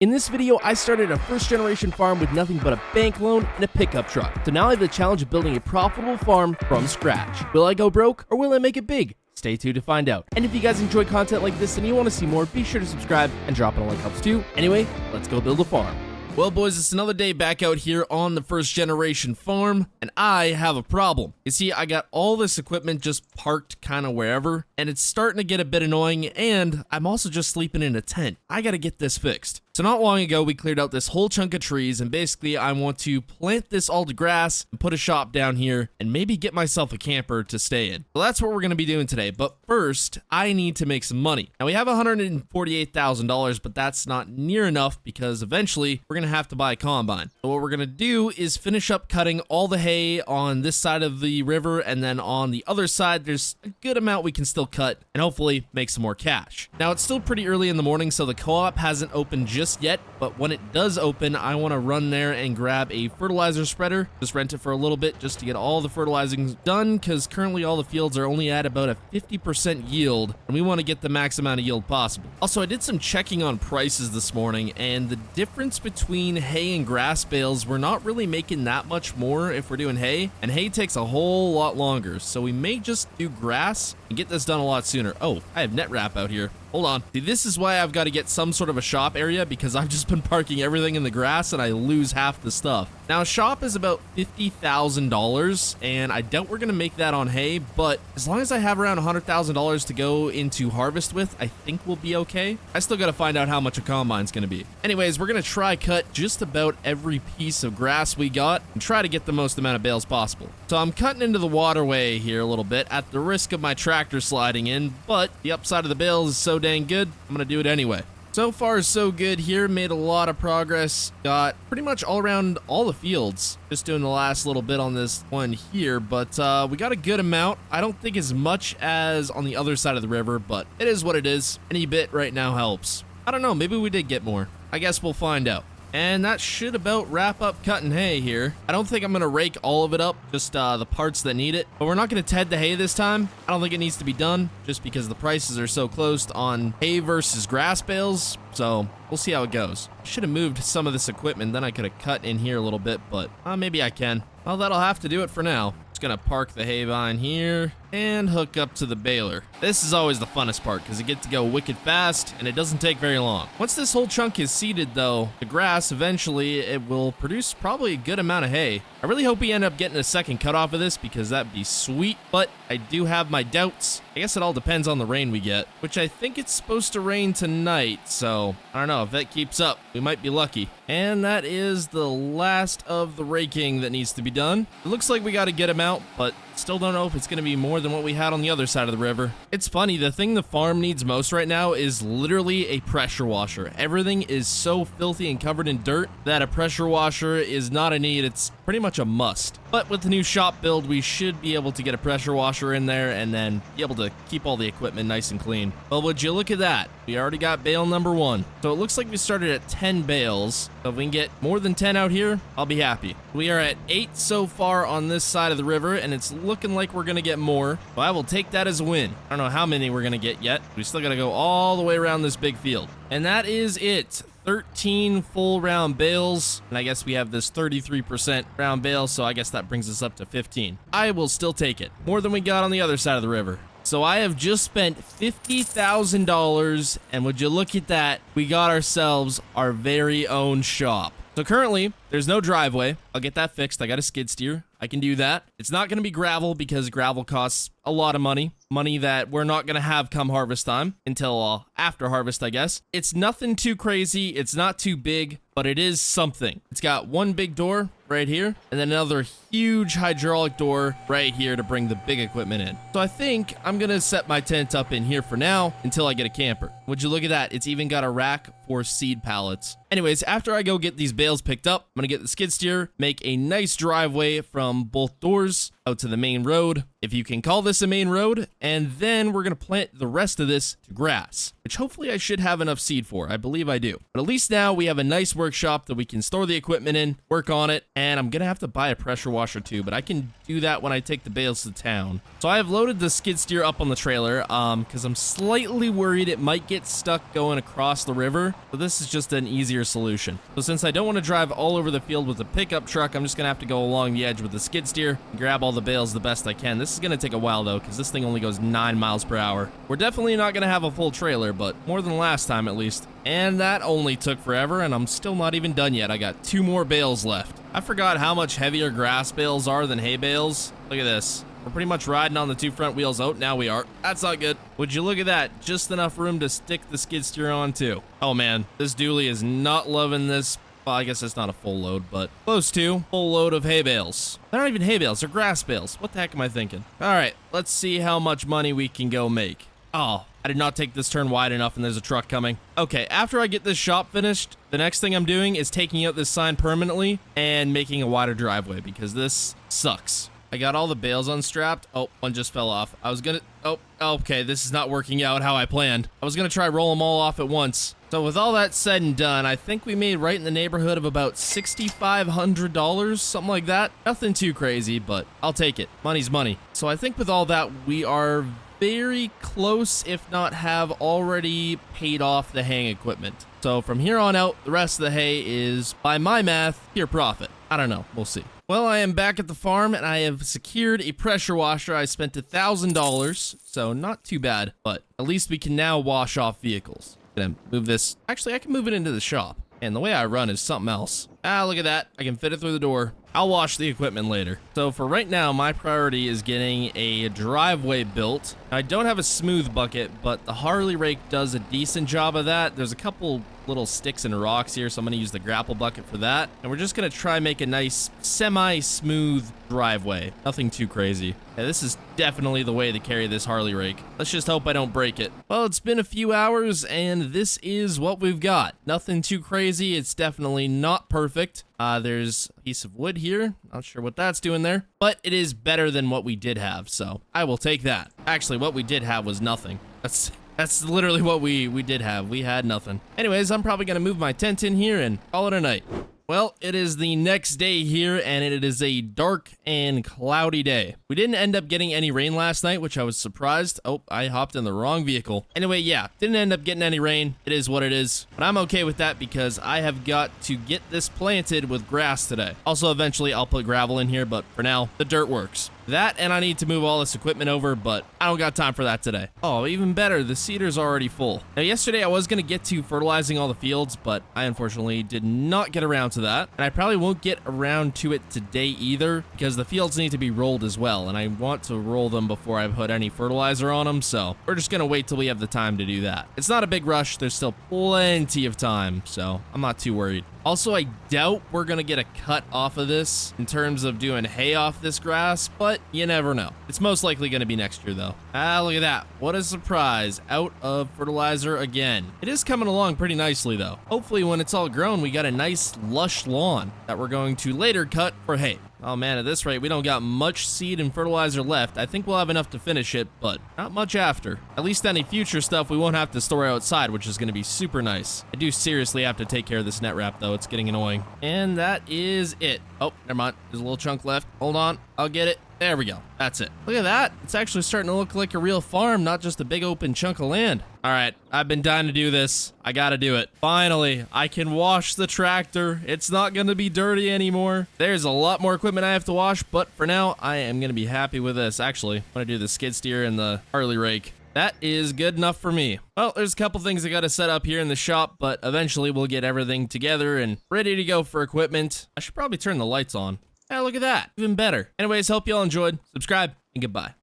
In this video, I started a first-generation farm with nothing but a bank loan and a pickup truck. So now I have the challenge of building a profitable farm from scratch. Will I go broke or will I make it big? Stay tuned to find out. And if you guys enjoy content like this and you want to see more, be sure to subscribe and dropping a like helps too. Anyway, let's go build a farm. Well, boys, it's another day back out here on the first generation farm, and I have a problem. You see, I got all this equipment just parked kind of wherever, and it's starting to get a bit annoying, and I'm also just sleeping in a tent. I gotta get this fixed. So not long ago, we cleared out this whole chunk of trees, and basically I want to plant this all to grass and put a shop down here and maybe get myself a camper to stay in. So that's what we're going to be doing today. But first, I need to make some money. Now we have $148,000, but that's not near enough because eventually we're going to have to buy a combine. So what we're going to do is finish up cutting all the hay on this side of the river, and then on the other side, there's a good amount we can still cut and hopefully make some more cash. Now it's still pretty early in the morning, so the co-op hasn't opened just yet, but when it does open, I want to run there and grab a fertilizer spreader, just rent it for a little bit just to get all the fertilizing done, because currently all the fields are only at about a 50% yield, and we want to get the max amount of yield possible. Also, I did some checking on prices this morning, and the difference between hay and grass bales, we're not really making that much more if we're doing hay, and hay takes a whole lot longer, so we may just do grass and get this done a lot sooner. Oh, I have net wrap out here. Hold on. See, this is why I've got to get some sort of a shop area, because I've just been parking everything in the grass and I lose half the stuff. Now, a shop is about $50,000, and I doubt we're going to make that on hay, but as long as I have around $100,000 to go into harvest with, I think we'll be okay. I still got to find out how much a combine's going to be. Anyways, we're going to try cut just about every piece of grass we got and try to get the most amount of bales possible. So I'm cutting into the waterway here a little bit at the risk of my tractor sliding in, but the upside of the bales is so dang good, I'm going to do it anyway. So far, so good here. Made a lot of progress. Got pretty much all around all the fields. Just doing the last little bit on this one here, but we got a good amount. I don't think as much as on the other side of the river, but it is what it is. Any bit right now helps. I don't know, maybe we did get more. I guess we'll find out. And that should about wrap up cutting hay here. I don't think I'm going to rake all of it up, just the parts that need it. But we're not going to ted the hay this time. I don't think it needs to be done, just because the prices are so close on hay versus grass bales. So we'll see how it goes. I should have moved some of this equipment, then I could have cut in here a little bit, but maybe I can. Well, that'll have to do it for now. Just gonna park the hay vine here and hook up to the baler. This is always the funnest part because it gets to go wicked fast and it doesn't take very long. Once this whole chunk is seeded though, the grass eventually it will produce probably a good amount of hay. I really hope we end up getting a second cut off of this because that'd be sweet, but I do have my doubts. I guess it all depends on the rain we get, which I think it's supposed to rain tonight, so I don't know if that keeps up. We might be lucky. And that is the last of the raking that needs to be done. It looks like we got a good amount, but still don't know if it's going to be more than what we had on the other side of the river. It's funny, the thing the farm needs most right now is literally a pressure washer. Everything is so filthy and covered in dirt that a pressure washer is not a need, it's pretty much a must. But with the new shop build, we should be able to get a pressure washer in there and then be able to keep all the equipment nice and clean. Well, would you look at that? We already got bale number 1. So it looks like we started at 10 bales. So if we can get more than 10 out here, I'll be happy. We are at 8 so far on this side of the river, and it's looking like we're gonna get more. So I will take that as a win. I don't know how many we're gonna get yet. We still gotta go all the way around this big field. And that is it. 13 full round bales, and I guess we have this 33% round bale, so I guess that brings us up to 15. I will still take it. More than we got on the other side of the river. So I have just spent $50,000, and would you look at that, we got ourselves our very own shop. So currently, there's no driveway. I'll get that fixed. I got a skid steer. I can do that. It's not going to be gravel because gravel costs a lot of money. Money that we're not going to have come harvest time until after harvest, I guess. It's nothing too crazy. It's not too big, but it is something. It's got one big door right here and then another huge hydraulic door right here to bring the big equipment in. So I think I'm going to set my tent up in here for now until I get a camper. Would you look at that? It's even got a rack for seed pallets. Anyways, after I go get these bales picked up, I'm going to get the skid steer, make a nice driveway from both doors out to the main road, if you can call this a main road, and then we're going to plant the rest of this to grass, which hopefully I should have enough seed for. I believe I do. But at least now we have a nice workshop that we can store the equipment in, work on it, and I'm going to have to buy a pressure washer too, but I can do that when I take the bales to town. So I have loaded the skid steer up on the trailer because I'm slightly worried it might get stuck going across the river, So this is just an easier solution. So since I don't want to drive all over the field with a pickup truck, I'm just going to have to go along the edge with the skid steer and grab all the bales the best I can. This is going to take a while though, because this thing only goes 9 miles per hour. We're definitely not going to have a full trailer, but more than last time at least. And that only took forever, and I'm still not even done yet. I got 2 more bales left. I forgot how much heavier grass bales are than hay bales. Look at this. We're pretty much riding on the 2 front wheels. Oh, now we are. That's not good. Would you look at that? Just enough room to stick the skid steer on too. Oh man, this dually is not loving this. Well, I guess it's not a full load, but close to. Full load of hay bales. They're not even hay bales, they're grass bales. What the heck am I thinking? All right, let's see how much money we can go make. Oh, I did not take this turn wide enough and there's a truck coming. Okay, after I get this shop finished, the next thing I'm doing is taking out this sign permanently and making a wider driveway because this sucks. I got all the bales unstrapped. Oh, one just fell off. I was gonna, oh, okay, this is not working out how I planned. I was gonna try roll them all off at once. So with all that said and done, I think we made right in the neighborhood of about $6,500, something like that. Nothing too crazy, but I'll take it. Money's money. So I think with all that, we are very close, if not have already paid off the haying equipment. So from here on out, the rest of the hay is, by my math, pure profit. I don't know, we'll see. Well, I am back at the farm and I have secured a pressure washer. I spent $1,000, so not too bad, but at least we can now wash off vehicles. Gonna move this. Actually, I can move it into the shop. And the way I run is something else. Ah, look at that. I can fit it through the door. I'll wash the equipment later. So for right now, my priority is getting a driveway built. I don't have a smooth bucket, but the Harley rake does a decent job of that. There's a couple little sticks and rocks here, so I'm gonna use the grapple bucket for that. And we're just gonna try and make a nice semi-smooth driveway. Nothing too crazy. Yeah, this is definitely the way to carry this Harley rake. Let's just hope I don't break it. Well, it's been a few hours and this is what we've got. Nothing too crazy. It's definitely not perfect. There's a piece of wood here. Not sure what that's doing there, but it is better than what we did have, so I will take that. Actually, what we did have was nothing. That's literally what we did have. We had nothing. Anyways, I'm probably gonna move my tent in here and call it a night. Well, it is the next day here, and it is a dark and cloudy day. We didn't end up getting any rain last night, which I was surprised. Oh, I hopped in the wrong vehicle. Anyway, yeah, didn't end up getting any rain. It is what it is. But I'm okay with that because I have got to get this planted with grass today. Also, eventually, I'll put gravel in here, but for now, the dirt works. That, and I need to move all this equipment over, but I don't got time for that today. Oh, even better, the seeder's already full. Now, yesterday I was going to get to fertilizing all the fields, but I unfortunately did not get around to that. And I probably won't get around to it today either, because the fields need to be rolled as well, and I want to roll them before I put any fertilizer on them, so we're just going to wait till we have the time to do that. It's not a big rush, there's still plenty of time, so I'm not too worried. Also, I doubt we're gonna get a cut off of this in terms of doing hay off this grass, but you never know. It's most likely gonna be next year though. Ah, look at that. What a surprise. Out of fertilizer again. It is coming along pretty nicely though. Hopefully when it's all grown, we got a nice lush lawn that we're going to later cut for hay. Oh man, at this rate, we don't got much seed and fertilizer left. I think we'll have enough to finish it, but not much after. At least any future stuff we won't have to store outside, which is going to be super nice. I do seriously have to take care of this net wrap, though. It's getting annoying. And that is it. Oh, never mind. There's a little chunk left. Hold on. I'll get it. There we go. That's it. Look at that. It's actually starting to look like a real farm, not just a big open chunk of land. All right, I've been dying to do this. I gotta do it. Finally, I can wash the tractor. It's not gonna be dirty anymore. There's a lot more equipment I have to wash, but for now, I am gonna be happy with this. Actually, I'm gonna do the skid steer and the Harley rake. That is good enough for me. Well, there's a couple things I gotta set up here in the shop, but eventually we'll get everything together and ready to go for equipment. I should probably turn the lights on. Hey, look at that. Even better. Anyways, hope y'all enjoyed. Subscribe and goodbye.